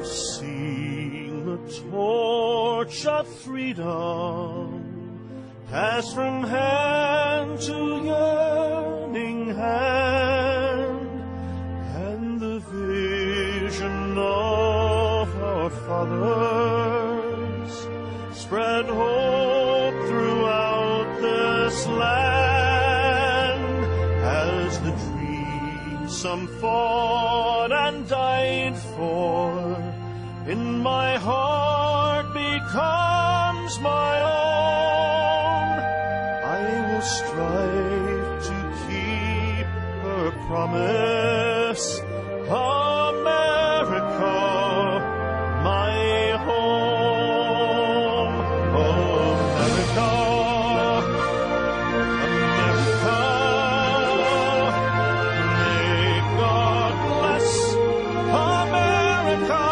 seen the torch of freedom pass from hand to yearning hand, and the vision of our fathers spread hope throughout this land, as the dream some fought and died for in my heart becomes my own. I will strive to keep her promise, America, my home. America, America, may God bless America,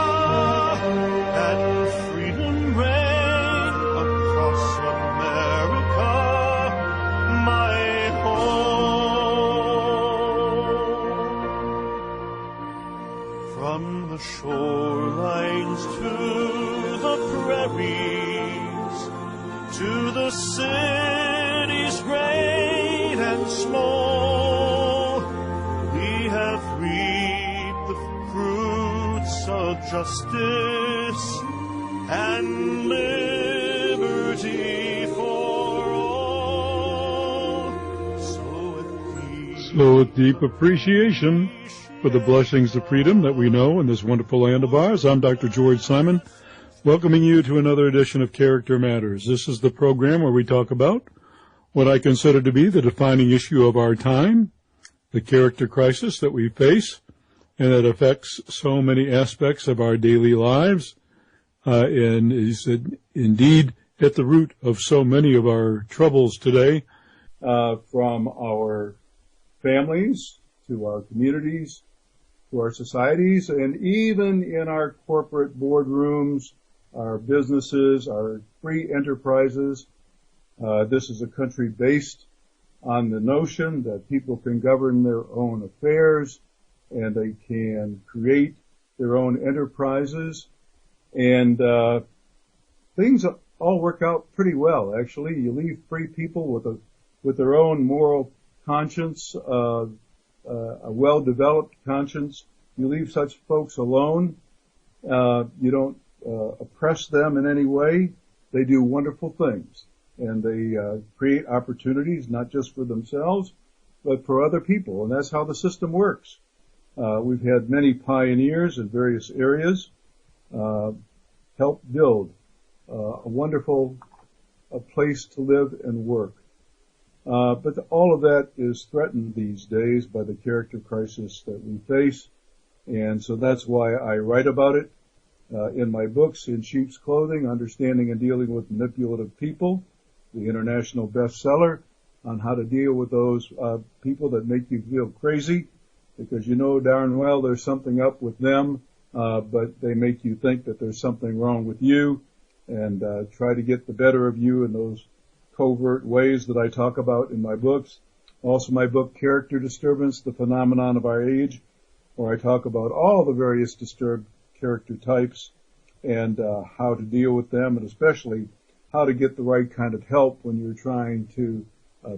and freedom reign across America, my home. From the shorelines to the prairies, to the cities great and small, we have reaped the fruits of justice and liberty for all. So with deep appreciation for the blessings of freedom that we know in this wonderful land of ours, I'm Dr. George Simon, welcoming you to another edition of Character Matters. This is the program where we talk about what I consider to be the defining issue of our time, the character crisis that we face, and that affects so many aspects of our daily lives, and is indeed at the root of so many of our troubles today, from our families to our communities, to our societies, and even in our corporate boardrooms, our businesses, our free enterprises. This is a country based on the notion that people can govern their own affairs and they can create their own enterprises. And things all work out pretty well, actually. You leave free people with their own moral conscience, a well-developed conscience. You leave such folks alone. You don't oppress them in any way. They do wonderful things, and they create opportunities not just for themselves, but for other people, and that's how the system works. We've had many pioneers in various areas help build a wonderful place to live and work. But all of that is threatened these days by the character crisis that we face, and so that's why I write about it in my books, In Sheep's Clothing, Understanding and Dealing with Manipulative People, the international bestseller on how to deal with those people that make you feel crazy, because you know darn well there's something up with them, but they make you think that there's something wrong with you, and try to get the better of you in those covert ways that I talk about in my books. Also my book, Character Disturbance, The Phenomenon of Our Age, where I talk about all the various disturbed character types and how to deal with them, and especially how to get the right kind of help when you're trying to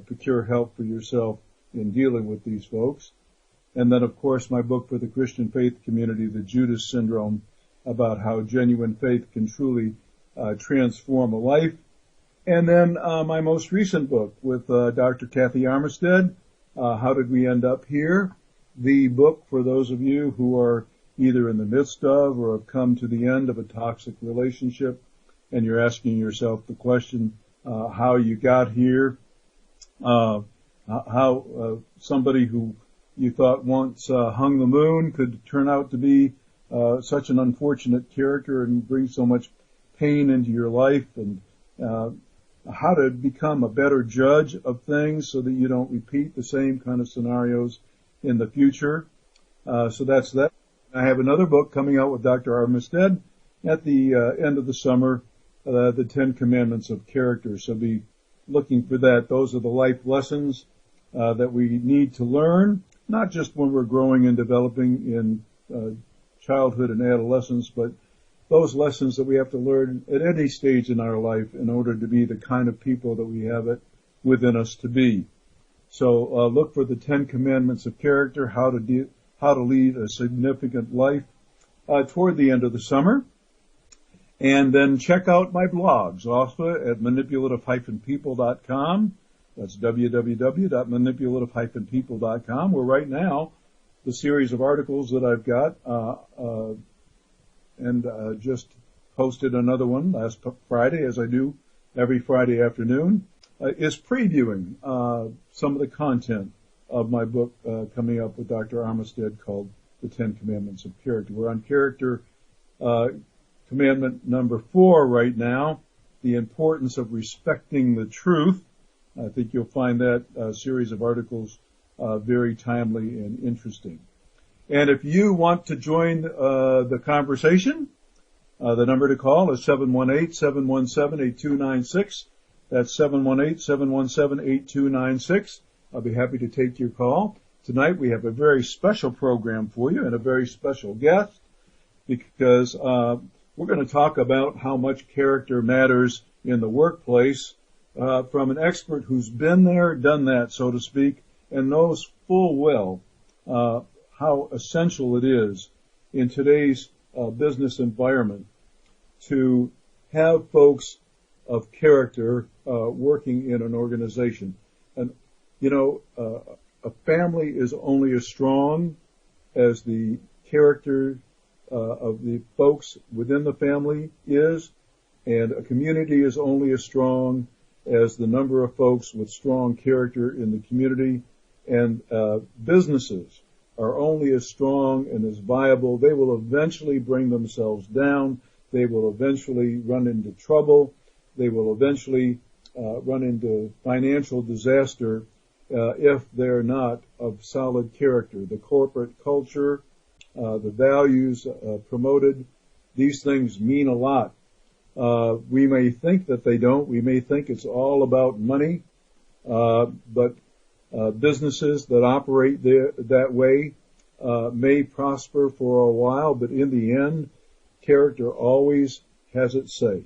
procure help for yourself in dealing with these folks. And then, of course, my book for the Christian faith community, The Judas Syndrome, about how genuine faith can truly transform a life. And then my most recent book with Dr. Kathy Armistead, How Did We End Up Here? The book for those of you who are either in the midst of or have come to the end of a toxic relationship, and you're asking yourself the question, how you got here, how somebody who you thought once hung the moon could turn out to be such an unfortunate character and bring so much pain into your life, and how to become a better judge of things so that you don't repeat the same kind of scenarios in the future. So that's that. I have another book coming out with Dr. Armistead at the end of the summer, the 10 Commandments of Character. So be looking for that. Those are the life lessons that we need to learn, not just when we're growing and developing in childhood and adolescence, but those lessons that we have to learn at any stage in our life in order to be the kind of people that we have it within us to be. So look for the 10 Commandments of Character, how to lead a significant life toward the end of the summer. And then check out my blogs also at manipulative-people.com. That's www.manipulative-people.com, where right now the series of articles that I've got, and just posted another one last Friday, as I do every Friday afternoon, is previewing some of the content of my book coming up with Dr. Armistead called The 10 Commandments of Character. We're on character commandment number 4 right now, the importance of respecting the truth. I think you'll find that series of articles very timely and interesting. And if you want to join the conversation, the number to call is 718-717-8296. That's 718-717-8296. I'll be happy to take your call. Tonight we have a very special program for you and a very special guest, because we're going to talk about how much character matters in the workplace from an expert who's been there, done that, so to speak, and knows full well how essential it is in today's business environment to have folks of character working in an organization. And, you know, a family is only as strong as the character of the folks within the family is, and a community is only as strong as the number of folks with strong character in the community, and businesses are only as strong and as viable. They will eventually bring themselves down. They will eventually run into trouble. They will eventually run into financial disaster if they're not of solid character. The corporate culture, the values promoted, these things mean a lot. We may think that they don't. We may think it's all about money, but businesses that operate that way may prosper for a while, but in the end, character always has its say.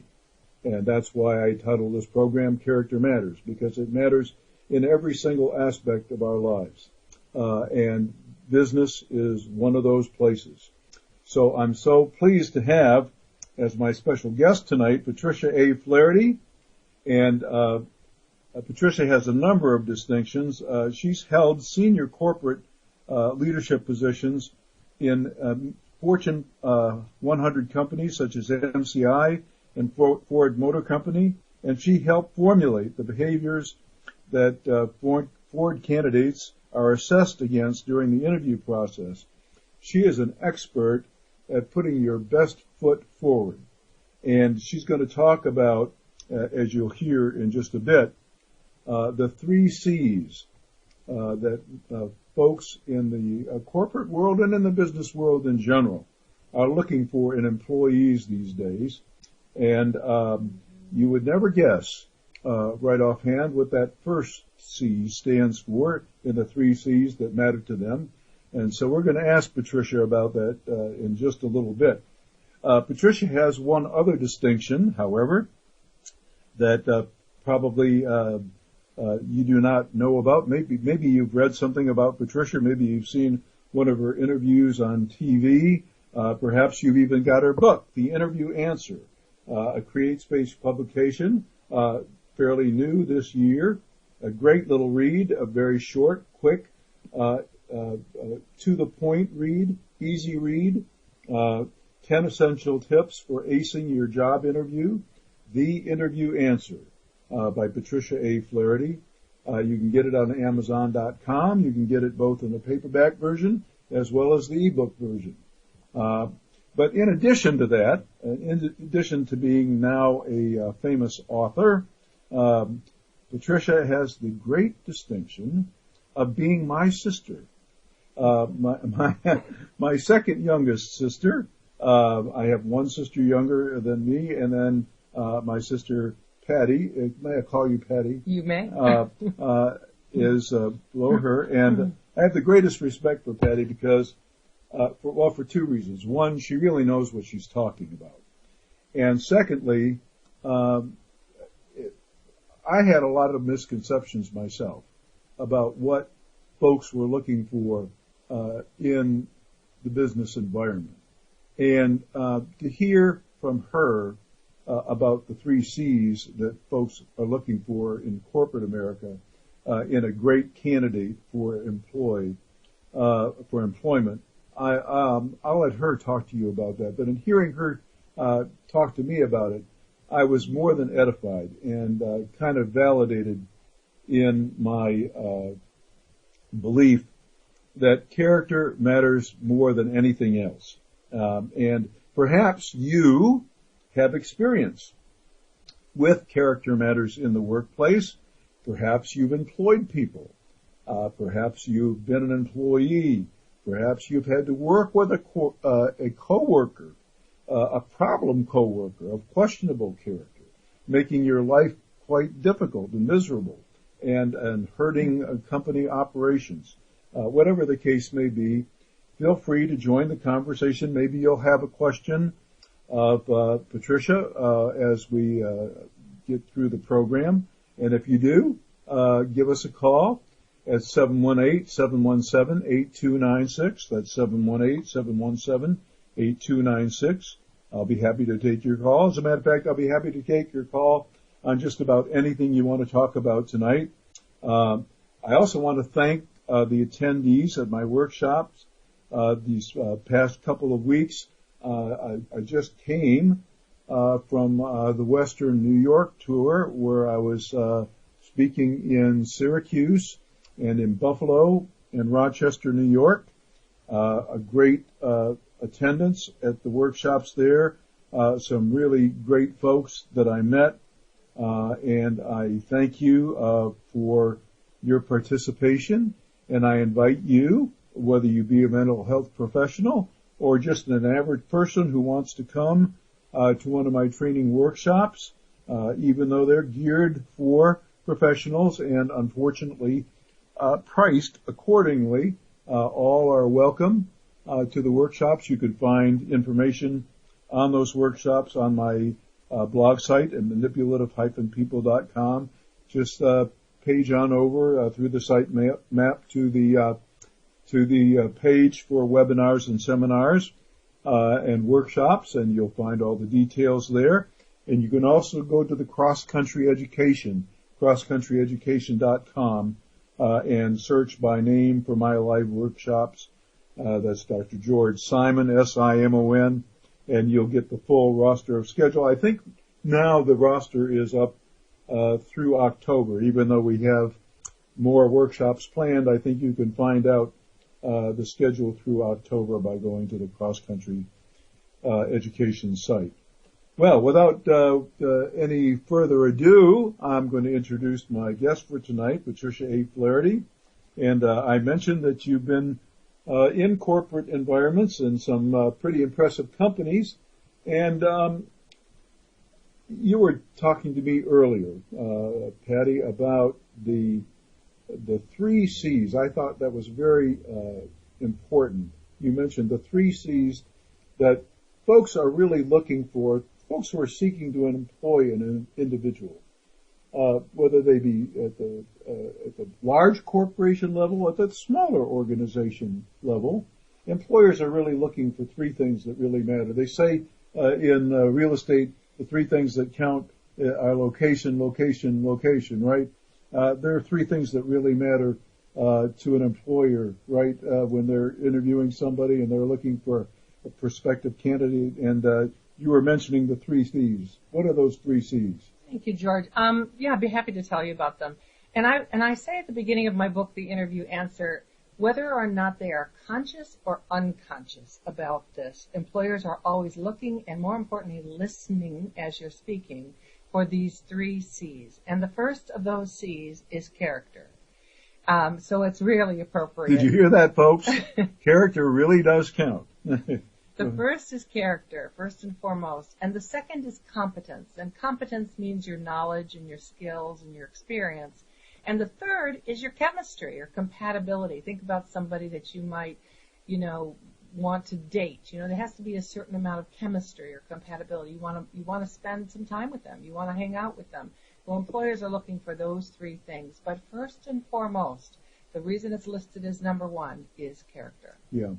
And that's why I titled this program Character Matters, because it matters in every single aspect of our lives. And business is one of those places. So I'm so pleased to have as my special guest tonight Patricia A. Flaherty. And Patricia has a number of distinctions. She's held senior corporate leadership positions in Fortune 100 companies such as MCI and Ford Motor Company, and she helped formulate the behaviors that Ford candidates are assessed against during the interview process. She is an expert at putting your best foot forward, and she's going to talk about, as you'll hear in just a bit, the 3 C's that folks in the corporate world and in the business world in general are looking for in employees these days. And you would never guess right offhand what that first C stands for in the 3 C's that matter to them. And so we're going to ask Patricia about that in just a little bit. Patricia has one other distinction, however, that probably you do not know about. Maybe you've read something about Patricia. Maybe you've seen one of her interviews on TV. Perhaps you've even got her book, The Interview Answer, a CreateSpace publication, fairly new this year. A great little read, a very short, quick, to the point read, easy read, 10 essential tips for acing your job interview, The Interview Answer, by Patricia A. Flaherty. You can get it on Amazon.com. You can get it both in the paperback version as well as the ebook version. But in addition to that, in addition to being now a famous author, Patricia has the great distinction of being my sister. My second youngest sister. I have one sister younger than me, and then my sister Patty. May I call you Patty? You may. Is below her, and I have the greatest respect for Patty because, for 2 reasons. One, she really knows what she's talking about. And secondly, I had a lot of misconceptions myself about what folks were looking for in the business environment. And to hear from her about the 3 C's that folks are looking for in corporate America in a great candidate for employment, I'll let her talk to you about that. But in hearing her talk to me about it, I was more than edified and kind of validated in my belief that character matters more than anything else. And perhaps you have experience with character matters in the workplace. Perhaps you've employed people. Perhaps you've been an employee. Perhaps you've had to work with a coworker, a problem coworker of questionable character, making your life quite difficult and miserable and hurting company operations. Whatever the case may be, feel free to join the conversation. Maybe you'll have a question of Patricia as we get through the program. And if you do, give us a call at 718-717-8296. That's 718-717-8296. I'll be happy to take your call. As a matter of fact, I'll be happy to take your call on just about anything you want to talk about tonight. I also want to thank the attendees at my workshops these past couple of weeks. I just came from the Western New York tour where I was speaking in Syracuse and in Buffalo and Rochester, New York. A great attendance at the workshops there. Some really great folks that I met. And I thank you for your participation. And I invite you, whether you be a mental health professional or just an average person who wants to come to one of my training workshops, even though they're geared for professionals and unfortunately priced accordingly. All are welcome to the workshops. You can find information on those workshops on my blog site at manipulative-people.com. Just page on over through the site map to the page for webinars and seminars and workshops, and you'll find all the details there. And you can also go to the Cross Country Education, crosscountryeducation.com, and search by name for my live workshops. That's Dr. George Simon, S-I-M-O-N, and you'll get the full roster of schedule. I think now the roster is up through October. Even though we have more workshops planned, I think you can find out the schedule through October by going to the Cross Country Education site. Well, without any further ado, I'm going to introduce my guest for tonight, Patricia A. Flaherty. And I mentioned that you've been in corporate environments and some pretty impressive companies. And you were talking to me earlier, Patty, about the 3 C's. I thought that was very important. You mentioned the 3 C's that folks are really looking for, folks who are seeking to employ an individual, whether they be at the large corporation level, at the smaller organization level. Employers are really looking for 3 things that really matter. They say in real estate, the 3 things that count are location, location, location, right? There are 3 things that really matter to an employer, right, when they're interviewing somebody and they're looking for a prospective candidate. And you were mentioning the 3 C's. What are those 3 C's? Thank you, George. Yeah, I'd be happy to tell you about them. And I say at the beginning of my book, The Interview Answer, whether or not they are conscious or unconscious about this, employers are always looking and, more importantly, listening as you're speaking for these 3 C's. And the first of those C's is character. So it's really appropriate. Did you hear that, folks? Character really does count. The first is character, first and foremost. And the second is competence. And competence means your knowledge and your skills and your experience. And the third is your chemistry or compatibility. Think about somebody that you might, want to date. There has to be a certain amount of chemistry or compatibility. You want to spend some time with them. You want to hang out with them. Well, employers are looking for those three things. But first and foremost, the reason it's listed as number one is character. Yeah.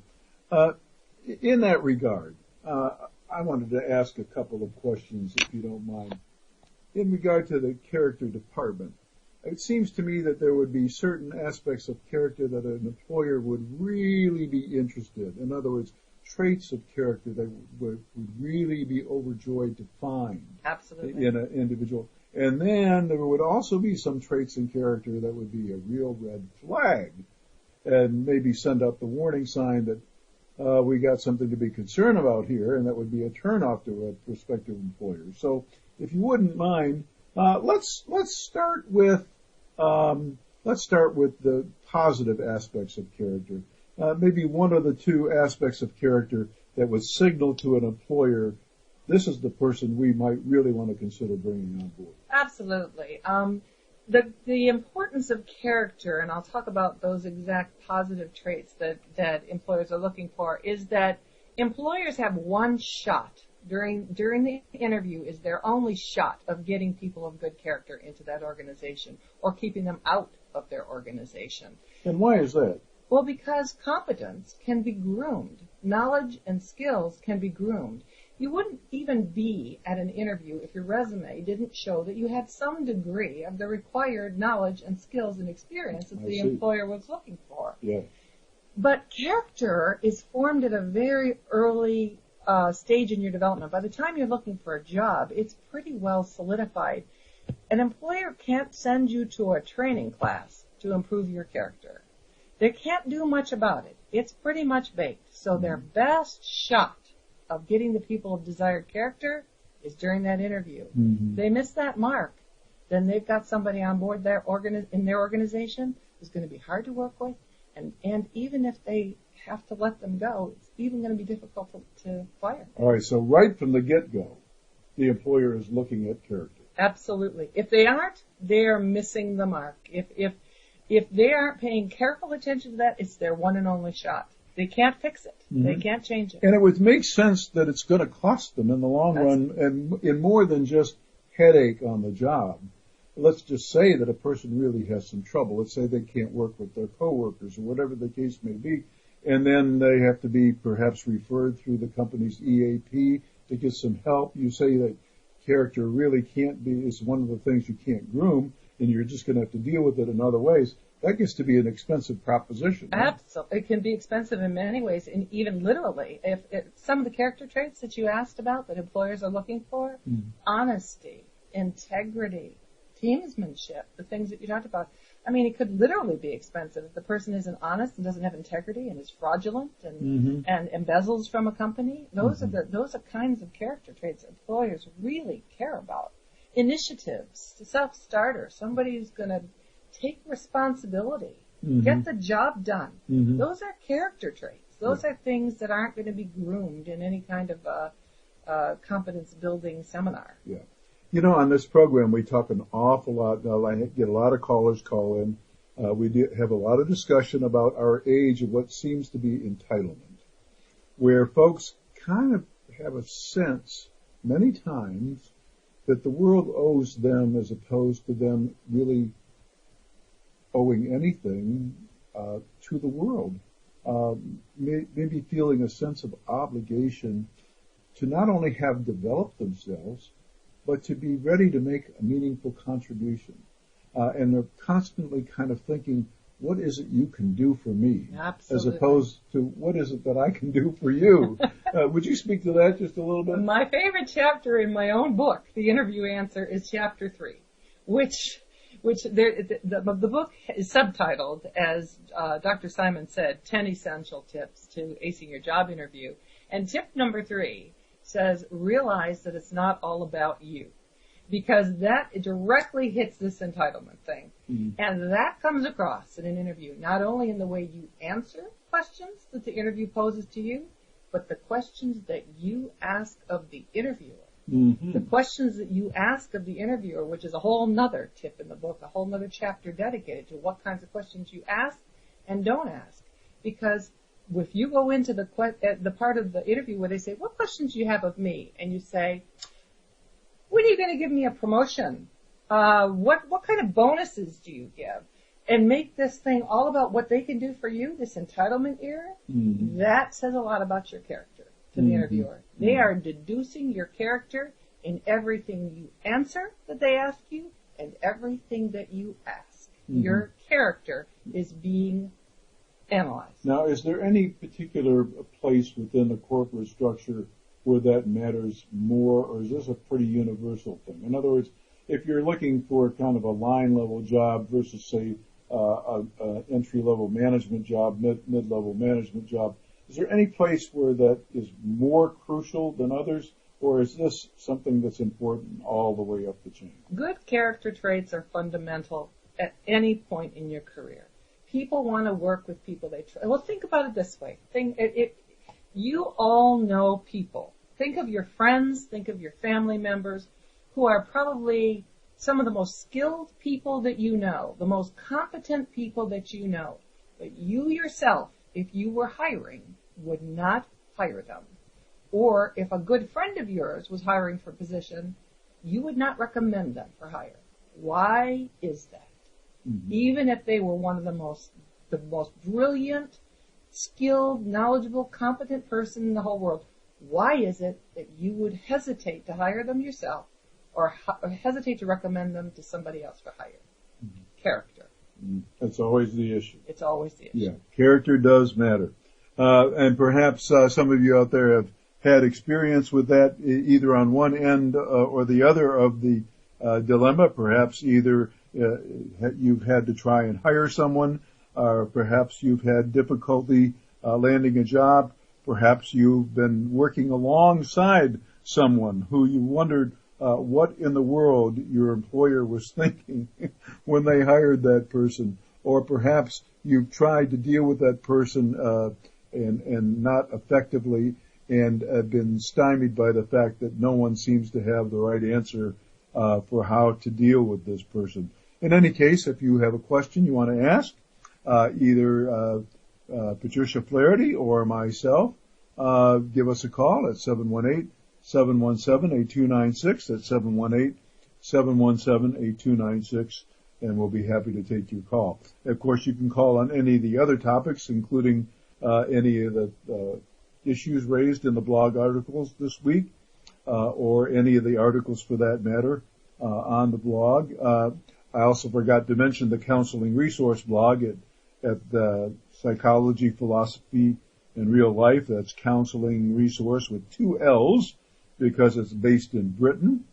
In that regard, I wanted to ask a couple of questions, if you don't mind. In regard to the character department, it seems to me that there would be certain aspects of character that an employer would really be interested in. In other words, traits of character that would really be overjoyed to find. Absolutely. In an individual. And then there would also be some traits in character that would be a real red flag and maybe send up the warning sign that we got something to be concerned about here, and that would be a turnoff to a prospective employer. So if you wouldn't mind, let's start with the positive aspects of character. Maybe one of the two aspects of character that would signal to an employer, this is the person we might really want to consider bringing on board. Absolutely. The importance of character, and I'll talk about those exact positive traits that employers are looking for, is that employers have one shot during the interview, is their only shot of getting people of good character into that organization or keeping them out of their organization. And why is that? Well, because competence can be groomed. Knowledge and skills can be groomed. You wouldn't even be at an interview if your resume didn't show that you had some degree of the required knowledge and skills and experience that the employer was looking for. Yeah. But character is formed at a very early stage in your development. By the time you're looking for a job, it's pretty well solidified. An employer can't send you to a training class to improve your character. They can't do much about it. It's pretty much baked. So their best shot of getting the people of desired character is during that interview. Mm-hmm. They miss that mark, then they've got somebody on board in their organization who's going to be hard to work with, and even if they have to let them go, it's even going to be difficult to fire. All right, so right from the get-go, the employer is looking at character. Absolutely. If they aren't, they're missing the mark. If they aren't paying careful attention to that, it's their one and only shot. They can't fix it. Mm-hmm. They can't change it. And it would make sense that it's going to cost them in the long run, and in more than just headache on the job. Let's just say that a person really has some trouble. Let's say they can't work with their coworkers or whatever the case may be, and then they have to be perhaps referred through the company's EAP to get some help. You say that character really can't be, is one of the things you can't groom, and you're just going to have to deal with it in other ways. That gets to be an expensive proposition. Right? Absolutely. It can be expensive in many ways, and even literally. If some of the character traits that you asked about that employers are looking for, honesty, integrity, teamsmanship, the things that you talked about. I mean, it could literally be expensive if the person isn't honest and doesn't have integrity and is fraudulent and embezzles from a company. Those are kinds of character traits that employers really care about. Initiatives, self-starter, somebody who's going to take responsibility, get the job done. Those are character traits. Those are things that aren't going to be groomed in any kind of competence building seminar. Yeah. You know, on this program, we talk an awful lot. I get a lot of callers call in. We have a lot of discussion about our age of what seems to be entitlement, where folks kind of have a sense many times that the world owes them as opposed to them really owing anything to the world. Maybe feeling a sense of obligation to not only have developed themselves, but to be ready to make a meaningful contribution. And they're constantly kind of thinking, what is it you can do for me? Absolutely. As opposed to, what is it that I can do for you? Would you speak to that just a little bit? My favorite chapter in my own book, The Interview Answer, is Chapter 3, which the book is subtitled, as Dr. Simon said, 10 Essential Tips to Acing Your Job Interview. And tip number 3 says, realize that it's not all about you. Because that directly hits this entitlement thing. And that comes across in an interview, not only in the way you answer questions that the interview poses to you, but the questions that you ask of the interviewer. The questions that you ask of the interviewer, which is a whole nother tip in the book, a whole nother chapter dedicated to what kinds of questions you ask and don't ask. Because if you go into the part of the interview where they say, what questions do you have of me? And you say, when are you going to give me a promotion? What kind of bonuses do you give? And make this thing all about what they can do for you, this entitlement era, that says a lot about your character to the interviewer. They are deducing your character in everything you answer that they ask you and everything that you ask. Your character is being analyzed. Now, is there any particular place within the corporate structure where that matters more, or is this a pretty universal thing? In other words, if you're looking for kind of a line-level job versus, say, an entry-level management job, mid-level management job, is there any place where that is more crucial than others, or is this something that's important all the way up the chain? Good character traits are fundamental at any point in your career. People want to work with people they trust. Well, think about it this way. You all know people. Think of your friends, think of your family members who are probably some of the most skilled people that you know, the most competent people that you know. But you yourself, if you were hiring, would not hire them. Or if a good friend of yours was hiring for a position, you would not recommend them for hire. Why is that? Even if they were one of the most brilliant, skilled, knowledgeable, competent person in the whole world, why is it that you would hesitate to hire them yourself or hesitate to recommend them to somebody else for hire? Character. That's always the issue. It's always the issue. Yeah, character does matter. And perhaps some of you out there have had experience with that either on one end or the other of the dilemma. Perhaps either you've had to try and hire someone, or perhaps you've had difficulty landing a job. Perhaps you've been working alongside someone who you wondered what in the world your employer was thinking when they hired that person. Or perhaps you've tried to deal with that person and not effectively, and have been stymied by the fact that no one seems to have the right answer for how to deal with this person. In any case, if you have a question you want to ask, either Patricia Flaherty or myself, give us a call at 718-717-8296. That's 718-717-8296, and we'll be happy to take your call. Of course, you can call on any of the other topics, including any of the issues raised in the blog articles this week, or any of the articles for that matter on the blog. I also forgot to mention the counseling resource blog at the Psychology, Philosophy, and Real Life. That's counseling resource with 2 L's because it's based in Britain.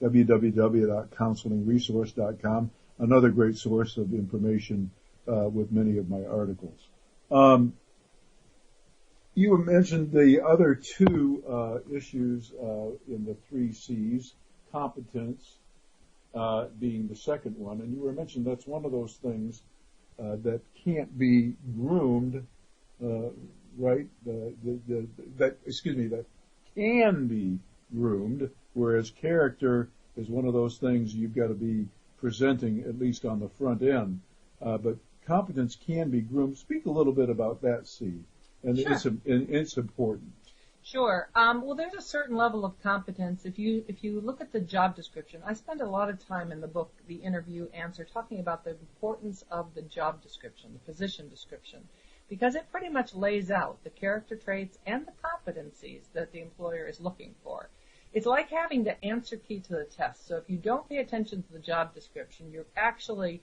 www.counselingresource.com. Another great source of information with many of my articles. You mentioned the other 2 issues in the 3 C's, competence being the second one, and you were mentioning that's one of those things that can't be groomed, right? That can be groomed, whereas character is one of those things you've got to be presenting at least on the front end. But competence can be groomed. Speak a little bit about that, C. And sure. It's important. Sure. Well, there's a certain level of competence. If you look at the job description, I spend a lot of time in the book, The Interview Answer, talking about the importance of the job description, the position description, because it pretty much lays out the character traits and the competencies that the employer is looking for. It's like having the answer key to the test. So if you don't pay attention to the job description, you're actually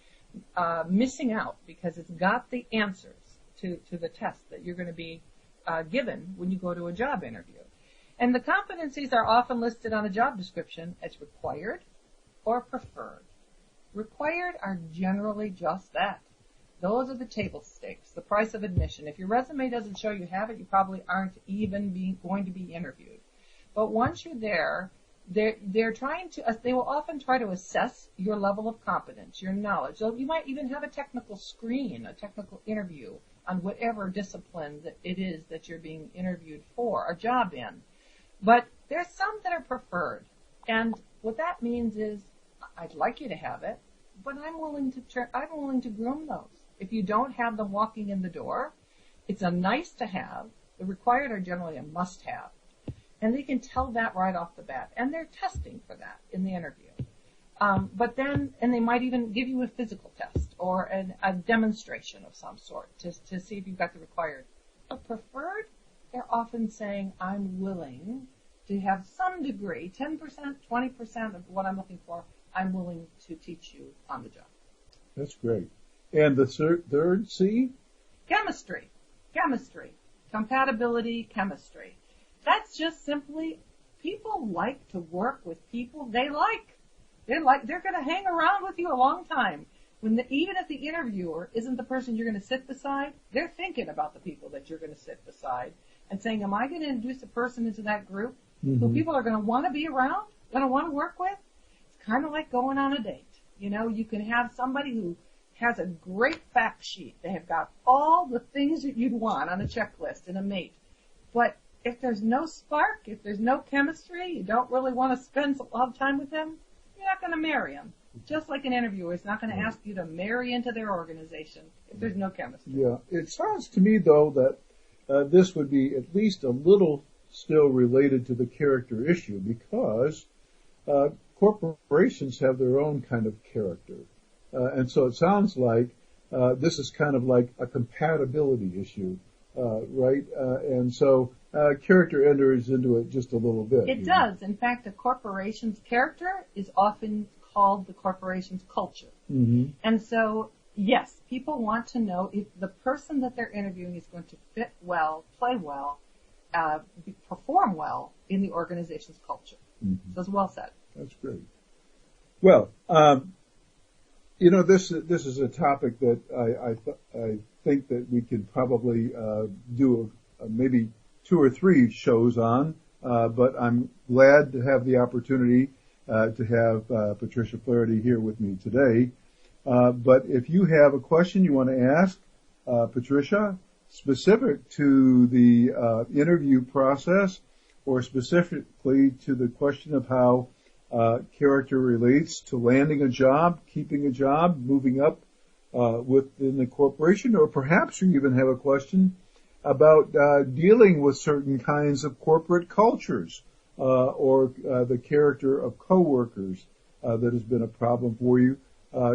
missing out because it's got the answers to the test that you're going to be given when you go to a job interview. And the competencies are often listed on a job description as required or preferred. Required are generally just that. Those are the table stakes, the price of admission. If your resume doesn't show you have it, you probably aren't even going to be interviewed. But once you're there, they're trying to, they will often try to assess your level of competence, your knowledge. So you might even have a technical screen, a technical interview on whatever discipline that it is that you're being interviewed for, a job in. But there's some that are preferred. And what that means is, I'd like you to have it, but I'm willing to groom those. If you don't have them walking in the door, It's a nice to have. The required are generally a must have. And they can tell that right off the bat. And they're testing for that in the interview. And they might even give you a physical test or a demonstration of some sort to see if you've got the required. But preferred, they're often saying, I'm willing to have some degree, 10%, 20% of what I'm looking for, I'm willing to teach you on the job. That's great. And the third C? Chemistry. Compatibility, chemistry. That's just simply people like to work with people they like. They're going to hang around with you a long time. Even if the interviewer isn't the person you're going to sit beside, they're thinking about the people that you're going to sit beside and saying, am I going to introduce a person into that group who people are going to want to be around, going to want to work with? It's kind of like going on a date. You know, you can have somebody who has a great fact sheet. They have got all the things that you'd want on a checklist in a mate. But if there's no spark, if there's no chemistry, you don't really want to spend a lot of time with them, you're not going to marry them. Just like an interviewer is not going to ask you to marry into their organization if there's no chemistry. Yeah. It sounds to me, though, that this would be at least a little still related to the character issue because corporations have their own kind of character. And so it sounds like this is kind of like a compatibility issue, right? And so character enters into it just a little bit. It does. In fact, a corporation's character is often called the corporation's culture. Mm-hmm. And so, yes, people want to know if the person that they're interviewing is going to fit well, play well, perform well in the organization's culture. Mm-hmm. So it's well said. That's great. Well, you know, this is a topic that I think that we could probably do maybe 2 or 3 shows on, but I'm glad to have the opportunity to have Patricia Flaherty here with me today. But if you have a question you want to ask Patricia, specific to the interview process, or specifically to the question of how character relates to landing a job, keeping a job, moving up within the corporation, or perhaps you even have a question about dealing with certain kinds of corporate cultures or the character of coworkers that has been a problem for you,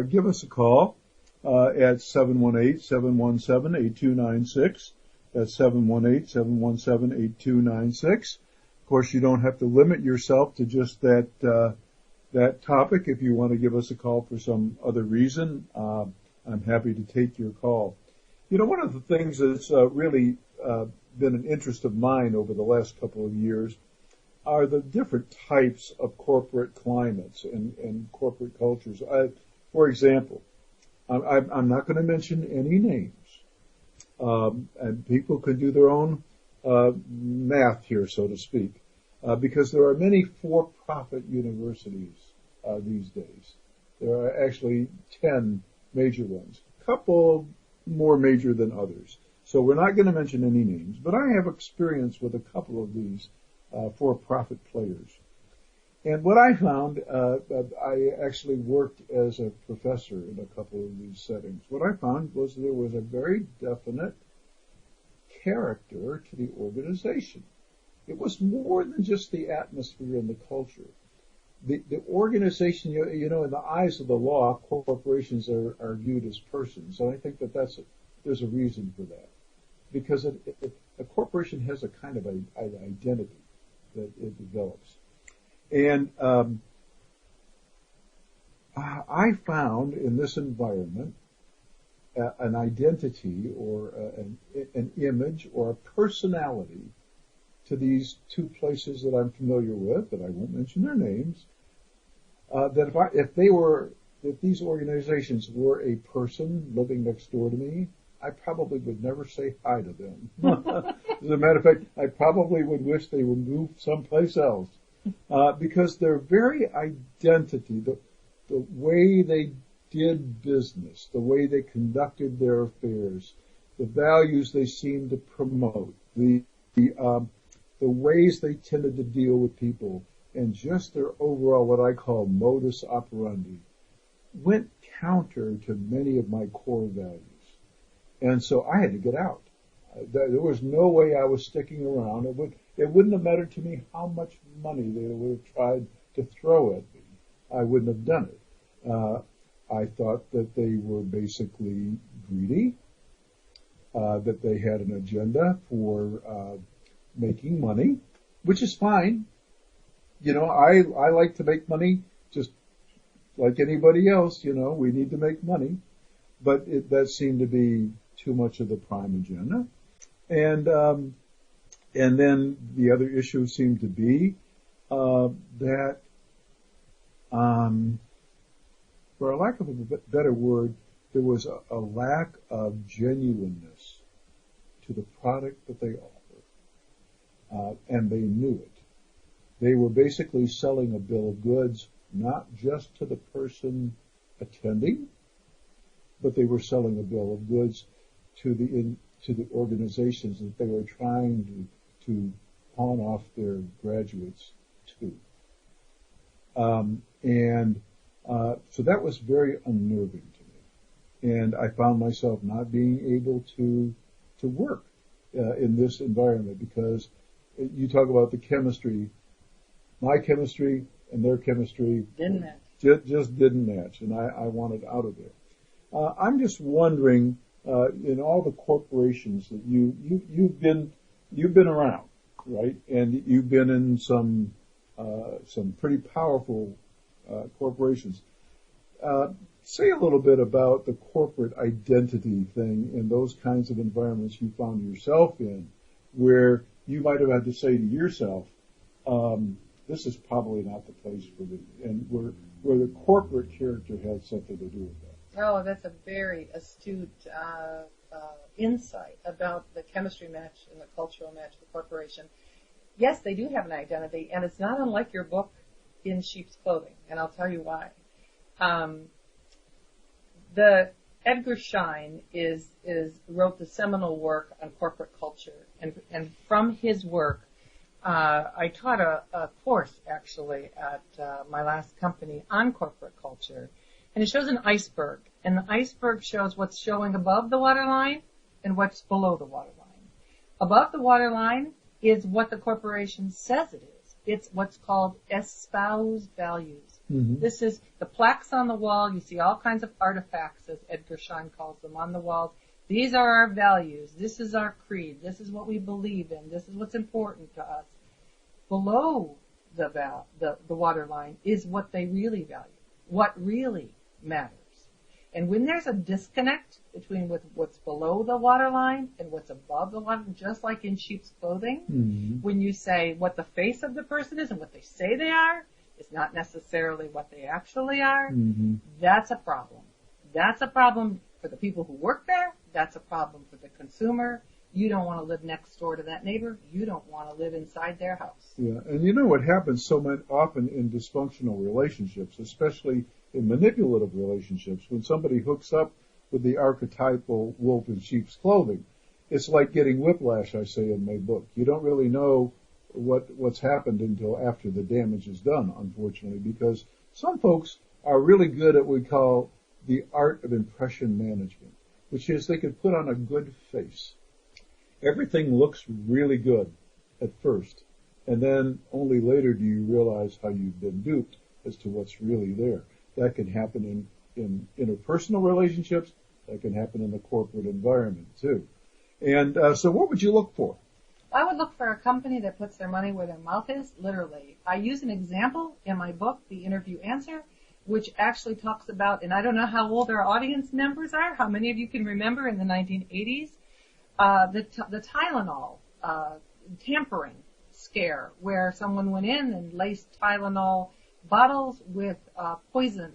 give us a call at 718-717-8296. That's 718-717-8296. Of course, you don't have to limit yourself to just that topic. If you want to give us a call for some other reason, I'm happy to take your call. You know, one of the things that's really been an interest of mine over the last couple of years are the different types of corporate climates and corporate cultures. For example, I'm not going to mention any names, and people can do their own math here, so to speak, because there are many for-profit universities these days. There are actually 10 major ones, a couple more major than others. So we're not going to mention any names, but I have experience with a couple of these for-profit players. And what I found, I actually worked as a professor in a couple of these settings. What I found was there was a very definite character to the organization. It was more than just the atmosphere and the culture. The organization, you know, in the eyes of the law, corporations are viewed as persons. And I think that there's a reason for that. Because a corporation has a kind of an identity that it develops. And I found in this environment an identity or an image or a personality to these 2 places that I'm familiar with, that I won't mention their names, that if these organizations were a person living next door to me, I probably would never say hi to them. As a matter of fact, I probably would wish they would move someplace else. Because their very identity, the way they did business, the way they conducted their affairs, the values they seemed to promote, the ways they tended to deal with people, and just their overall what I call modus operandi, went counter to many of my core values. And so I had to get out. There was no way I was sticking around. It wouldn't have mattered to me how much money they would have tried to throw at me. I wouldn't have done it. I thought that they were basically greedy, that they had an agenda for making money, which is fine. I like to make money just like anybody else. We need to make money, but that seemed to be too much of the prime agenda. And then the other issue seemed to be that, for a lack of a better word, there was a lack of genuineness to the product that they offered, and they knew it. They were basically selling a bill of goods not just to the person attending, but they were selling a bill of goods to the organizations that they were trying to pawn off their graduates to. So that was very unnerving to me. And I found myself not being able to work in this environment because you talk about the chemistry. My chemistry and their chemistry didn't match. Just didn't match, and I wanted out of there. I'm just wondering, in all the corporations that you've been around, right? And you've been in some pretty powerful corporations. Say a little bit about the corporate identity thing in those kinds of environments you found yourself in, where you might have had to say to yourself, this is probably not the place for me, and where the corporate character had something to do with that. Oh, that's a very astute insight about the chemistry match and the cultural match of the corporation. Yes, they do have an identity, and it's not unlike your book, In Sheep's Clothing, and I'll tell you why. The Edgar Schein wrote the seminal work on corporate culture, and from his work, I taught a course actually at my last company on corporate culture, and it shows an iceberg, and the iceberg shows what's showing above the waterline and what's below the waterline. Above the waterline is what the corporation says it is. It's what's called espoused values. Mm-hmm. This is the plaques on the wall. You see all kinds of artifacts, as Edgar Schein calls them, on the walls. These are our values. This is our creed. This is what we believe in. This is what's important to us. Below the waterline is what they really value, what really matters. And when there's a disconnect between what's below the waterline and what's above the waterline, just like in sheep's clothing, mm-hmm. when you say what the face of the person is and what they say they are is not necessarily what they actually are, mm-hmm. that's a problem. That's a problem for the people who work there. That's a problem for the consumer. You don't want to live next door to that neighbor. You don't want to live inside their house. Yeah, and you know what happens so often in dysfunctional relationships, especially in manipulative relationships, when somebody hooks up with the archetypal wolf in sheep's clothing, it's like getting whiplash, I say in my book. You don't really know what's happened until after the damage is done, unfortunately, because some folks are really good at what we call the art of impression management, which is they can put on a good face. Everything looks really good at first, and then only later do you realize how you've been duped as to what's really there. That can happen in interpersonal relationships. That can happen in the corporate environment, too. And so what would you look for? I would look for a company that puts their money where their mouth is, literally. I use an example in my book, The Interview Answer, which actually talks about, and I don't know how old our audience members are, how many of you can remember in the 1980s, the Tylenol tampering scare, where someone went in and laced Tylenol bottles with poison.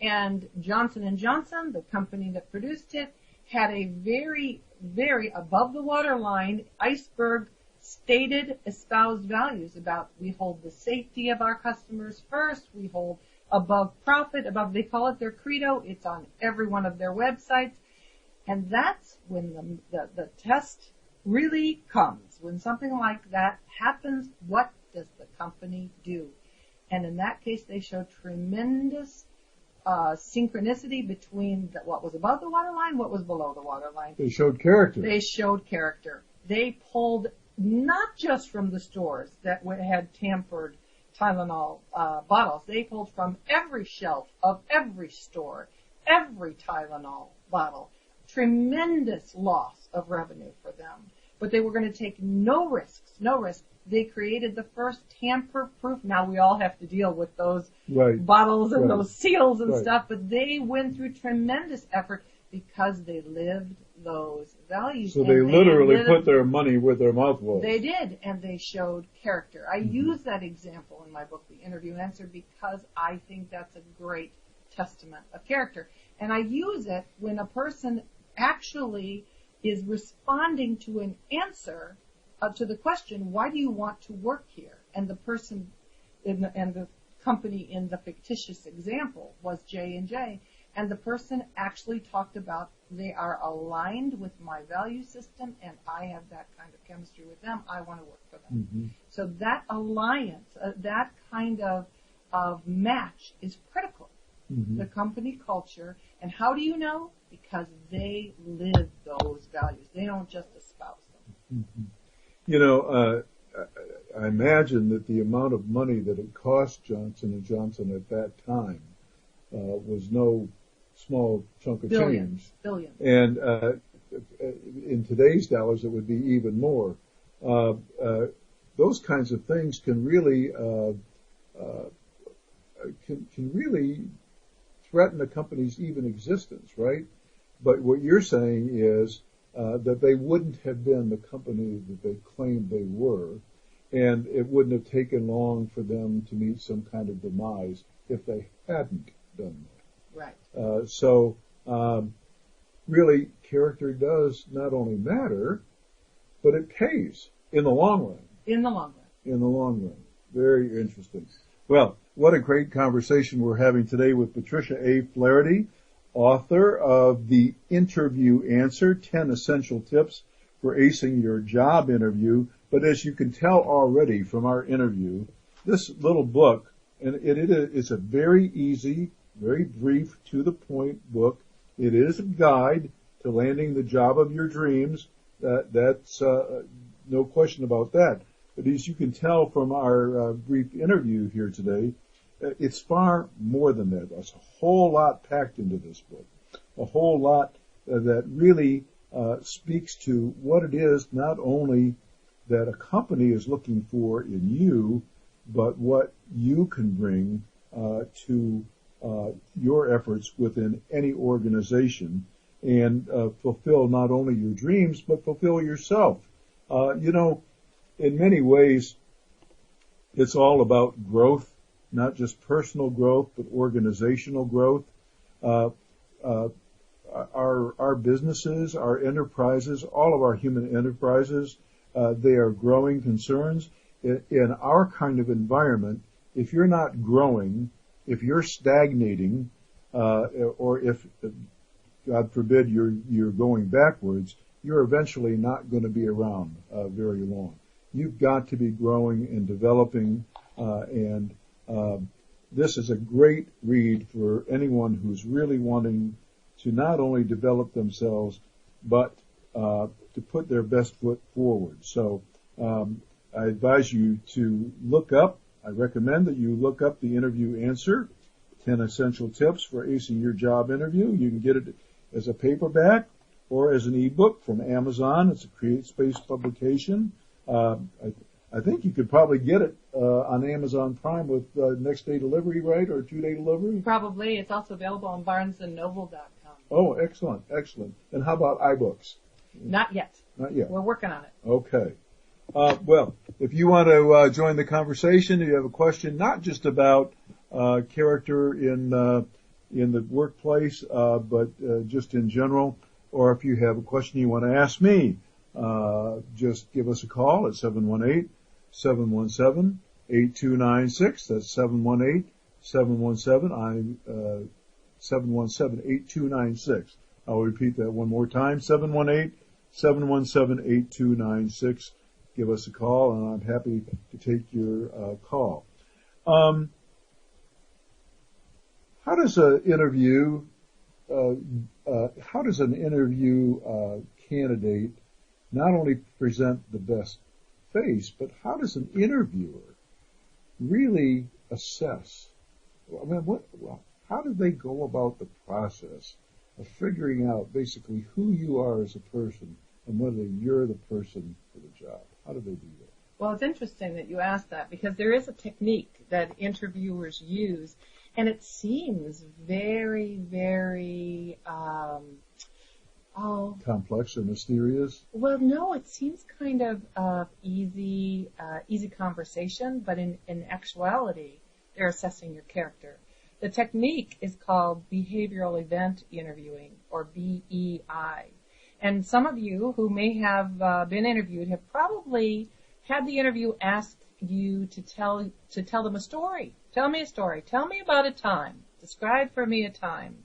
And Johnson & Johnson, the company that produced it, had a very, very above the waterline iceberg stated espoused values about we hold the safety of our customers first, we hold above profit, they call it their credo, it's on every one of their websites. And that's when the test really comes. When something like that happens, what does the company do? And in that case, they show tremendous synchronicity between what was above the waterline, what was below the waterline. They showed character. They showed character. They pulled not just from the stores that had tampered Tylenol bottles. They pulled from every shelf of every store, every Tylenol bottle. Tremendous loss of revenue for them. But they were going to take no risks. They created the first tamper-proof. Now we all have to deal with those bottles and those seals and stuff, but they went through tremendous effort because they lived those values. So they literally put their money where their mouth was. They did, and they showed character. I use that example in my book, The Interview Answer, because I think that's a great testament of character. And I use it when a person actually is responding to an answer to the question, why do you want to work here? And the person and the company in the fictitious example was J&J. And the person actually talked about they are aligned with my value system and I have that kind of chemistry with them. I want to work for them. Mm-hmm. So that alliance, that kind of match is critical. Mm-hmm. The company culture. And how do you know? Because they live those values. They don't just espouse them. Mm-hmm. You know, I imagine that the amount of money that it cost Johnson & Johnson at that time was no small chunk of change. Billions. And in today's dollars, it would be even more. Those kinds of things can really can really threaten a company's even existence, right? But what you're saying is that they wouldn't have been the company that they claimed they were, and it wouldn't have taken long for them to meet some kind of demise if they hadn't done that. Right. So really, character does not only matter, but it pays in the long run. In the long run. In the long run. Very interesting. Well, what a great conversation we're having today with Patricia A. Flaherty, author of The Interview Answer, 10 Essential Tips for Acing Your Job Interview. But as you can tell already from our interview, this little book, and it's a very easy, very brief, to-the-point book. It is a guide to landing the job of your dreams. That's no question about that. But as you can tell from our brief interview here today, it's far more than that. There's a whole lot packed into this book, a whole lot that really speaks to what it is not only that a company is looking for in you, but what you can bring to your efforts within any organization and fulfill not only your dreams, but fulfill yourself. You know, in many ways, it's all about growth. Not just personal growth, but organizational growth. Our businesses, our enterprises, all of our human enterprises, they are growing concerns. In our kind of environment, if you're not growing, if you're stagnating, or if, God forbid, you're going backwards, you're eventually not going to be around very long. You've got to be growing and developing, and this is a great read for anyone who's really wanting to not only develop themselves, but to put their best foot forward. So I advise you to I recommend that you look up The Interview Answer, 10 Essential Tips for Acing Your Job Interview. You can get it as a paperback or as an ebook from Amazon. It's a CreateSpace publication. I think you could probably get it on Amazon Prime with next day delivery, right, or 2-day delivery? Probably. It's also available on BarnesandNoble.com. Oh, excellent, excellent. And how about iBooks? Not yet. Not yet. We're working on it. Okay. Well, if you want to join the conversation, if you have a question, not just about character in the workplace, but just in general, or if you have a question you want to ask me, just give us a call at 718-717-8296. That's 717-8296. I'll repeat that one more time. 718-717-8296. Give us a call, and I'm happy to take your call. How does an interview candidate not only present the best face, but how does an interviewer really assess? I mean, how do they go about the process of figuring out basically who you are as a person and whether you're the person for the job? How do they do that? Well, it's interesting that you asked that because there is a technique that interviewers use, and it seems very, very, complex or mysterious? Well, no, it seems kind of easy conversation, but in actuality, they're assessing your character. The technique is called behavioral event interviewing, or BEI. And some of you who may have been interviewed have probably had the interview ask you to tell them a story. Tell me a story. Tell me about a time. Describe for me a time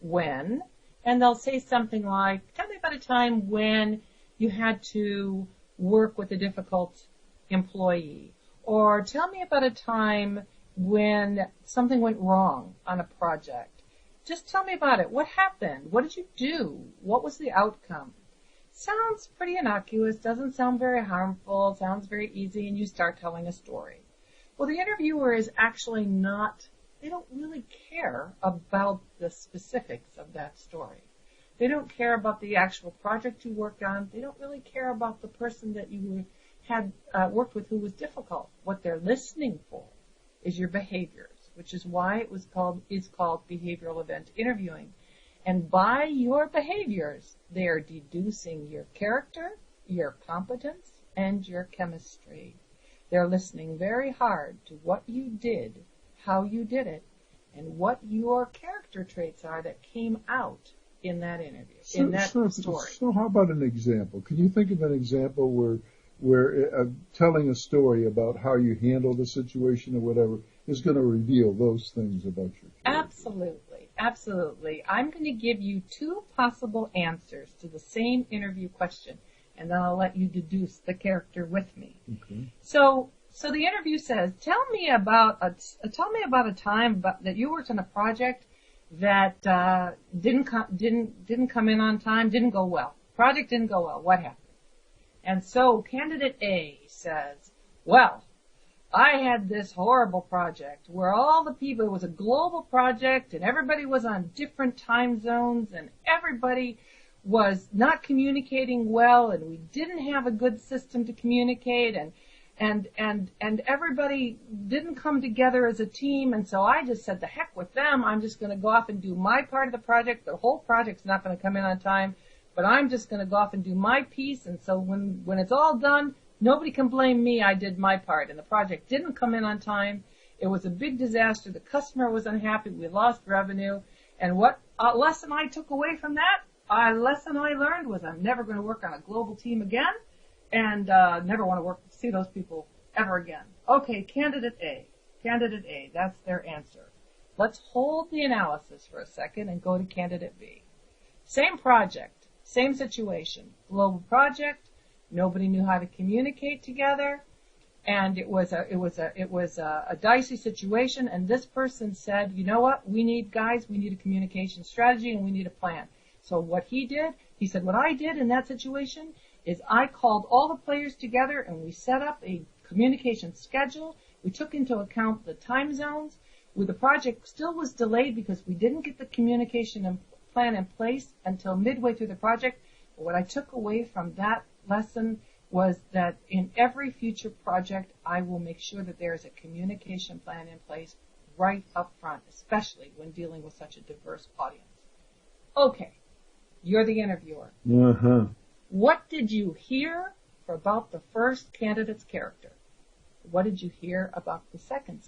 when, and they'll say something like, tell me about a time when you had to work with a difficult employee, or tell me about a time when something went wrong on a project. Just tell me about it. What happened? What did you do? What was the outcome? Sounds pretty innocuous, doesn't sound very harmful, sounds very easy, and you start telling a story. Well, the interviewer is actually they don't really care about the specifics of that story. They don't care about the actual project you worked on. They don't really care about the person that you had worked with who was difficult. What they're listening for is your behaviors, which is why is called behavioral event interviewing. And by your behaviors, they are deducing your character, your competence, and your chemistry. They're listening very hard to what you did, how you did it, and what your character traits are that came out in that interview, story. So how about an example? Can you think of an example where telling a story about how you handle the situation or whatever is going to reveal those things about your character? Absolutely. I'm going to give you two possible answers to the same interview question, and then I'll let you deduce the character with me. Okay. So the interview says, tell me about a time that you worked on a project that didn't come in on time, didn't go well. Project didn't go well. What happened? And so candidate A says, well, I had this horrible project where all the people, it was a global project and everybody was on different time zones and everybody was not communicating well and we didn't have a good system to communicate and everybody didn't come together as a team, and so I just said, the heck with them, I'm just going to go off and do my part of the project. The whole project's not going to come in on time, but I'm just going to go off and do my piece, and so when it's all done, nobody can blame me. I did my part, and the project didn't come in on time. It was a big disaster. The customer was unhappy. We lost revenue, and what lesson I took away from that, lesson I learned was I'm never going to work on a global team again, and never want to see those people ever again. Okay, candidate A, that's their answer. Let's hold the analysis for a second and go to candidate B. Same project, same situation, global project, nobody knew how to communicate together, and it was a dicey situation, and this person said, you know what, we need a communication strategy and we need a plan. So what he did, he said, what I did in that situation is I called all the players together and we set up a communication schedule. We took into account the time zones. The project still was delayed because we didn't get the communication plan in place until midway through the project. But what I took away from that lesson was that in every future project, I will make sure that there is a communication plan in place right up front, especially when dealing with such a diverse audience. Okay, you're the interviewer. Uh-huh. What did you hear about the first candidate's character? What did you hear about the second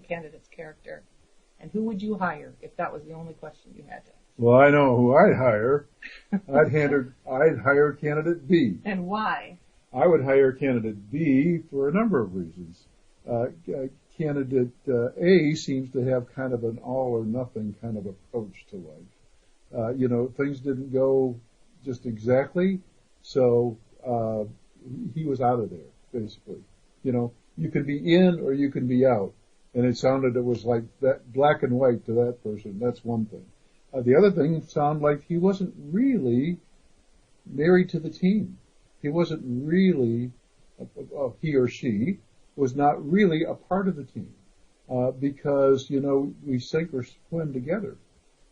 candidate's character? And who would you hire if that was the only question you had to ask? Well, I know who I'd hire. I'd hire candidate B. And why? I would hire candidate B for a number of reasons. Candidate A seems to have kind of an all or nothing kind of approach to life. Things didn't go just exactly, so he was out of there, basically. You can be in or you can be out. And it sounded, it was like that black and white to that person. That's one thing. The other thing sounded like he wasn't really married to the team. He wasn't really, he or she was not really a part of the team. Because, we sink or swim together.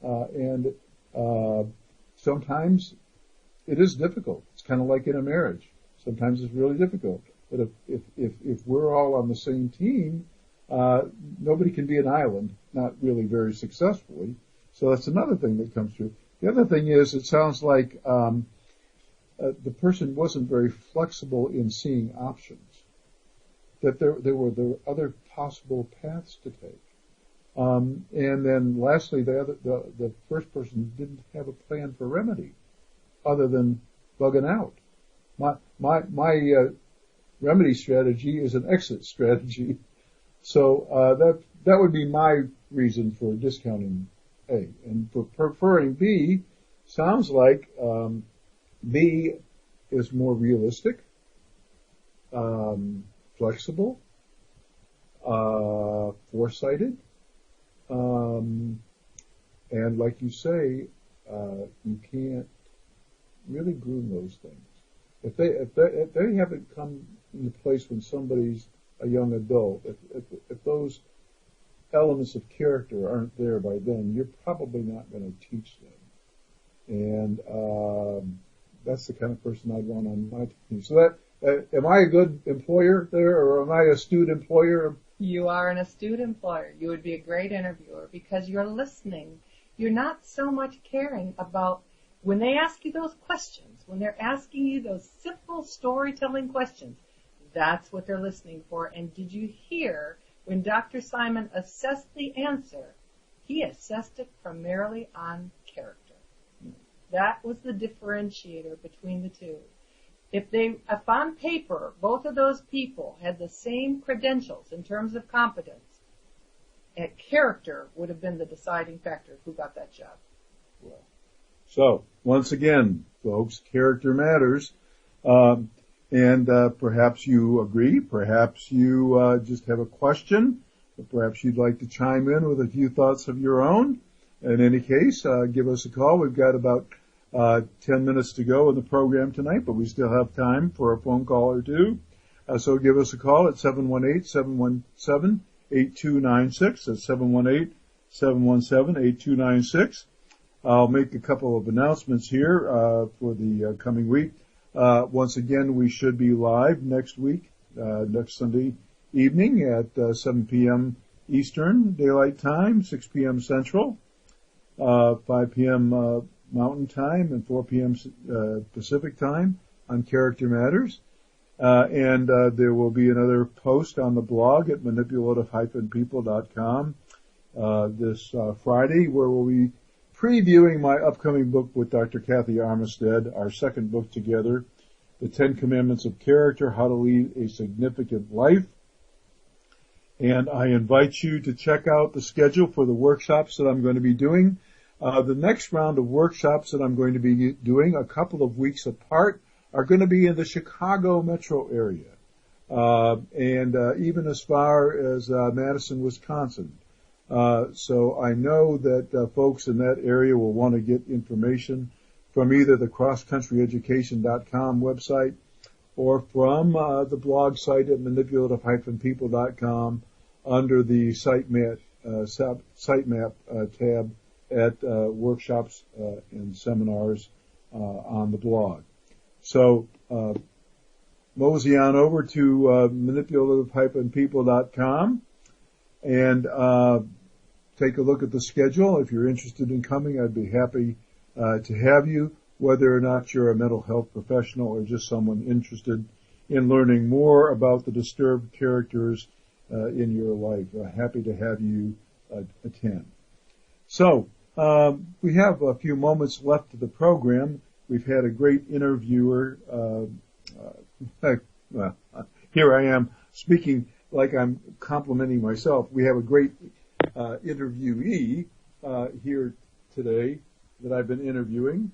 And sometimes it is difficult. It's kind of like in a marriage. Sometimes it's really difficult. But if we're all on the same team, nobody can be an island, not really very successfully. So that's another thing that comes through. The other thing is, it sounds like the person wasn't very flexible in seeing options. That there were other possible paths to take. And then lastly, the first person didn't have a plan for remedy other than bugging out. My remedy strategy is an exit strategy. So, that would be my reason for discounting A. And for preferring B, sounds like, B is more realistic, flexible, foresighted, and like you say, you can't really groom those things. If they haven't come into place when somebody's a young adult, if those elements of character aren't there by then, you're probably not going to teach them. And that's the kind of person I'd want on my team. So am I a good employer there, or am I an astute employer? You are an astute employer. You would be a great interviewer because you're listening. You're not so much caring about when they ask you those questions, when they're asking you those simple storytelling questions. That's what they're listening for. And did you hear when Dr. Simon assessed the answer, he assessed it primarily on character. That was the differentiator between the two. If on paper, both of those people had the same credentials in terms of competence, character would have been the deciding factor of who got that job. Well, so, once again, folks, character matters. And perhaps you agree, perhaps you just have a question, or perhaps you'd like to chime in with a few thoughts of your own. In any case, give us a call. We've got about 10 minutes to go in the program tonight, but we still have time for a phone call or two. So give us a call at 718-717-8296. That's 718-717-8296. I'll make a couple of announcements here for the coming week. Once again, we should be live next week, next Sunday evening at 7 p.m. Eastern Daylight Time, 6 p.m. Central, 5 p.m. Mountain Time, and 4 p.m. Pacific Time on Character Matters. And there will be another post on the blog at manipulative-people.com this Friday, where we'll be previewing my upcoming book with Dr. Kathy Armistead, our second book together, The 10 Commandments of Character, How to Lead a Significant Life. And I invite you to check out the schedule for the workshops that I'm going to be doing. The next round of workshops that I'm going to be doing, a couple of weeks apart, are going to be in the Chicago metro area, and even as far as Madison, Wisconsin. So I know that folks in that area will want to get information from either the crosscountryeducation.com website or from the blog site at manipulative-people.com under the sitemap tab at workshops and seminars on the blog. So mosey on over to manipulative-people.com and take a look at the schedule. If you're interested in coming, I'd be happy to have you, whether or not you're a mental health professional or just someone interested in learning more about the disturbed characters in your life. Happy to have you attend. So, we have a few moments left of the program. We've had a great interviewer. Well, here I am speaking like I'm complimenting myself. We have a great interviewee here today that I've been interviewing,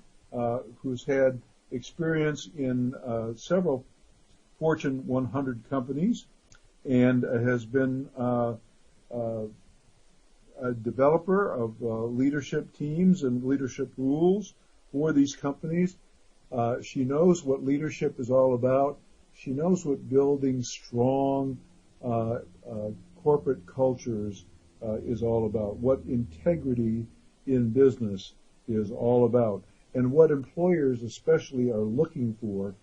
who's had experience in several Fortune 100 companies and has been a developer of leadership teams and leadership rules for these companies. She knows what leadership is all about. She knows what building strong corporate cultures is all about, what integrity in business is all about, and what employers especially are looking for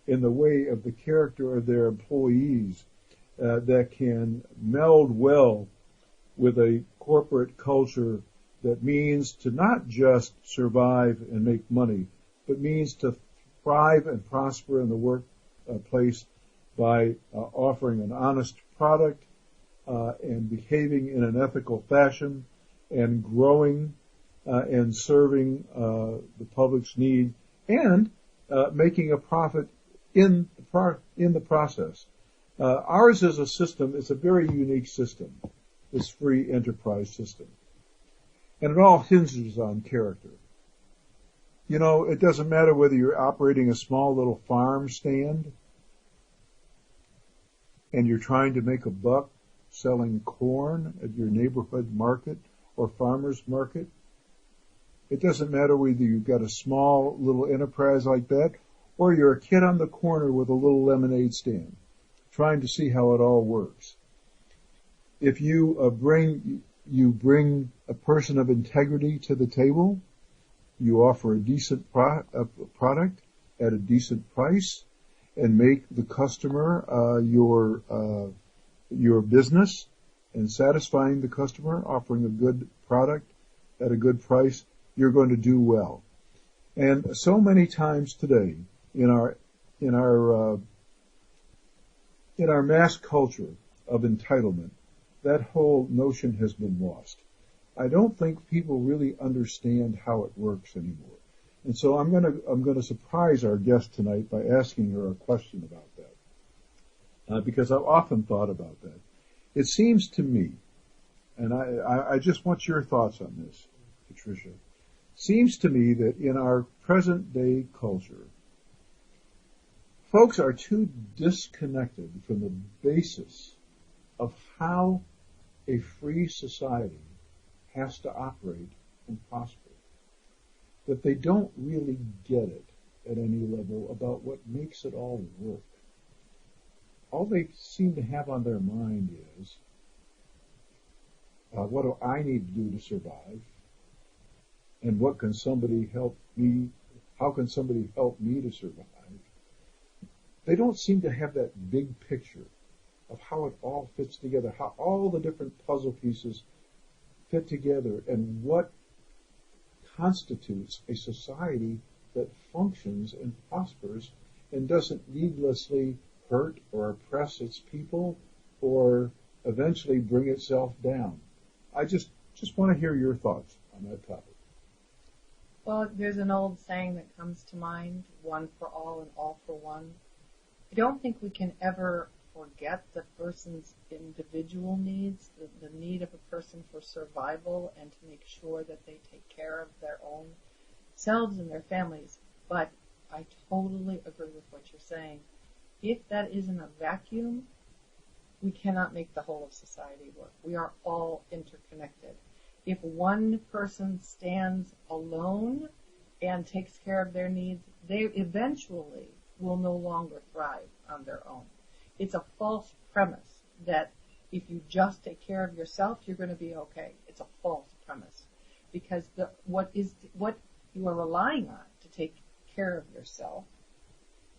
in the way of the character of their employees that can meld well with a corporate culture that means to not just survive and make money, but means to thrive and prosper in the workplace by offering an honest product and behaving in an ethical fashion and growing and serving the public's need and making a profit in the process. Ours is a system, it's a very unique system, this free enterprise system. And it all hinges on character. You know, it doesn't matter whether you're operating a small little farm stand and you're trying to make a buck selling corn at your neighborhood market or farmer's market. It doesn't matter whether you've got a small little enterprise like that or you're a kid on the corner with a little lemonade stand trying to see how it all works. If you bring a person of integrity to the table, you offer a decent product at a decent price and make the customer your business and satisfying the customer, offering a good product at a good price, you're going to do well. And so many times today in our mass culture of entitlement, that whole notion has been lost. I don't think people really understand how it works anymore. And so I'm going to surprise our guest tonight by asking her a question about that, because I've often thought about that. It seems to me, and I just want your thoughts on this, Patricia. Seems to me that in our present day culture, folks are too disconnected from the basis of how a free society has to operate and prosper, that they don't really get it at any level about what makes it all work. All they seem to have on their mind is, what do I need to do to survive? And what can somebody help me? How can somebody help me to survive? They don't seem to have that big picture of how it all fits together, how all the different puzzle pieces fit together, and what constitutes a society that functions and prospers and doesn't needlessly hurt or oppress its people or eventually bring itself down. I just want to hear your thoughts on that topic. Well, there's an old saying that comes to mind, one for all and all for one. I don't think we can ever forget the person's individual needs, the need of a person for survival and to make sure that they take care of their own selves and their families. But I totally agree with what you're saying. If that isn't a vacuum, we cannot make the whole of society work. We are all interconnected. If one person stands alone and takes care of their needs, they eventually will no longer thrive on their own. It's a false premise that if you just take care of yourself, you're going to be okay. It's a false premise because what you are relying on to take care of yourself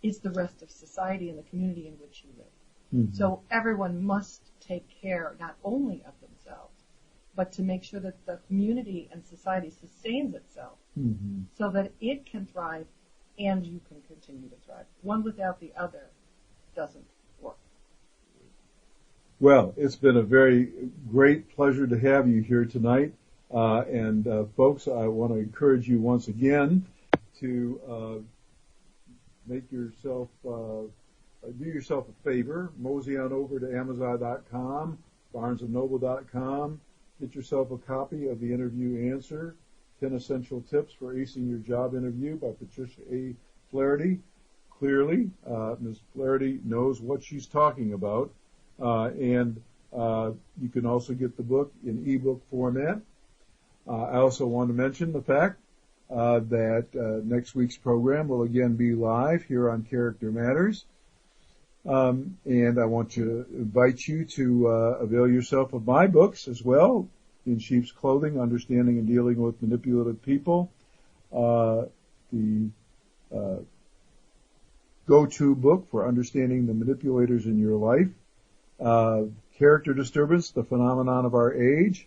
is the rest of society and the community in which you live. Mm-hmm. So everyone must take care not only of themselves, but to make sure that the community and society sustains itself mm-hmm. so that it can thrive and you can continue to thrive. One without the other doesn't work. Well, it's been a very great pleasure to have you here tonight. And folks, I want to encourage you once again to make yourself, do yourself a favor. Mosey on over to Amazon.com, BarnesandNoble.com. Get yourself a copy of the interview answer, 10 Essential Tips for Acing Your Job Interview by Patricia A. Flaherty. Clearly, Ms. Flaherty knows what she's talking about. And You can also get the book in ebook format. I also want to mention the fact that next week's program will again be live here on Character Matters. And I want to invite you to avail yourself of my books as well, In Sheep's Clothing, Understanding and Dealing with Manipulative People, the go-to book for understanding the manipulators in your life, Character Disturbance, The Phenomenon of Our Age,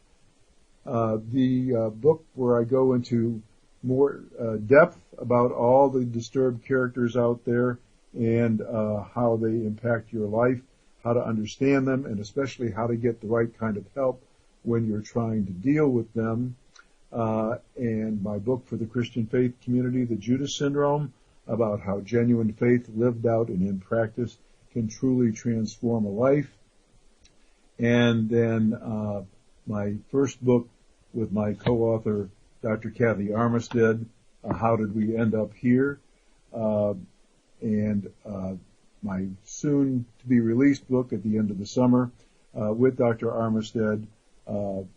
the book where I go into more depth about all the disturbed characters out there and how they impact your life, how to understand them, and especially how to get the right kind of help when you're trying to deal with them. And my book for the Christian faith community, The Judas Syndrome, about how genuine faith lived out and in practice can truly transform a life. And then my first book with my co-author, Dr. Kathy Armistead, How Did We End Up Here? And my soon-to-be-released book at the end of the summer with Dr. Armistead, The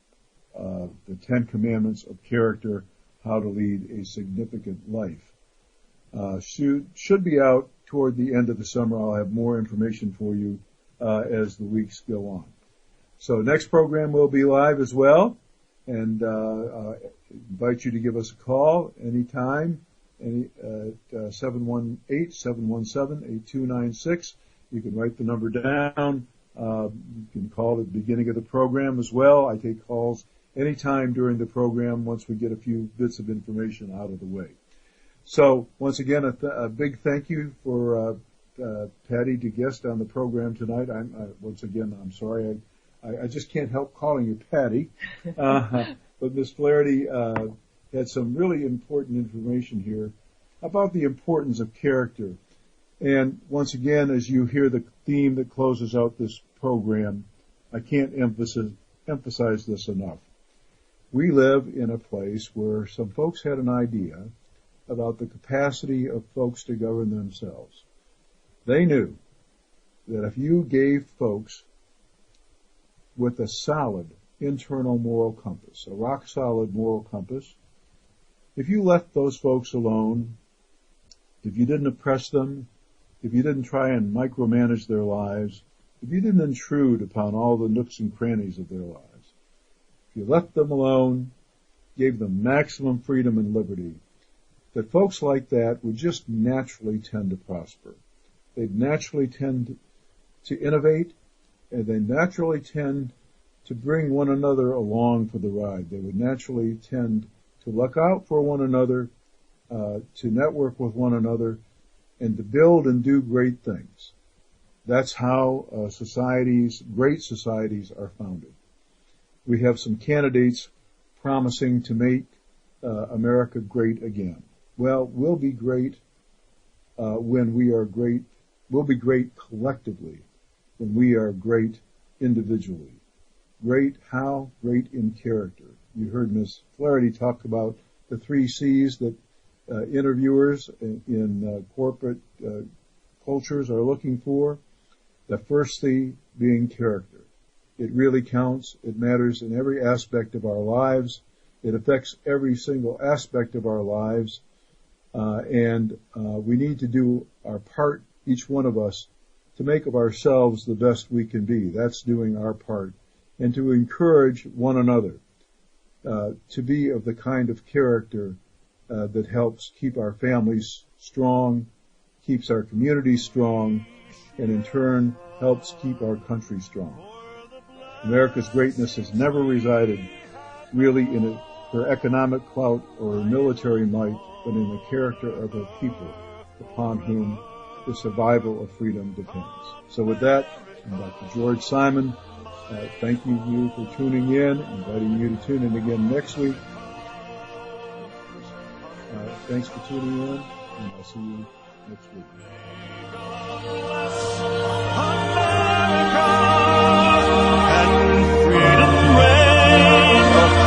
10 Commandments of Character, How to Lead a Significant Life. Should be out toward the end of the summer. I'll have more information for you as the weeks go on. So next program will be live as well, and invite you to give us a call anytime at 718-717-8296. You can write the number down. You can call at the beginning of the program as well. I take calls anytime during the program once we get a few bits of information out of the way. So once again, a big thank you for Patty to guest on the program tonight. I'm sorry. I just can't help calling you Patty. But Miss Flaherty had some really important information here about the importance of character. And once again, as you hear the theme that closes out this program, I can't emphasize this enough. We live in a place where some folks had an idea about the capacity of folks to govern themselves. They knew that if you gave folks with a solid internal moral compass, a rock-solid moral compass, if you left those folks alone, if you didn't oppress them, if you didn't try and micromanage their lives, if you didn't intrude upon all the nooks and crannies of their lives, if you left them alone, gave them maximum freedom and liberty, that folks like that would just naturally tend to prosper. They'd naturally tend to innovate, and they naturally tend to bring one another along for the ride. They would naturally tend to look out for one another, to network with one another, and to build and do great things. That's how great societies are founded. We have some candidates promising to make America great again. Well, we'll be great when we are great. We'll be great collectively when we are great individually. Great how? Great in character. You heard Ms. Flaherty talk about the 3 C's that interviewers in corporate cultures are looking for. The first C being character. It really counts. It matters in every aspect of our lives. It affects every single aspect of our lives. And we need to do our part, each one of us, to make of ourselves the best we can be. That's doing our part. And to encourage one another to be of the kind of character that helps keep our families strong, keeps our communities strong, and in turn helps keep our country strong. America's greatness has never resided really in her economic clout or her military might, but in the character of her people upon whom the survival of freedom depends. So with that, I'm Dr. George Simon. Thank you for tuning in, inviting you to tune in again next week. Thanks for tuning in, and I'll see you next week. And freedom reigns.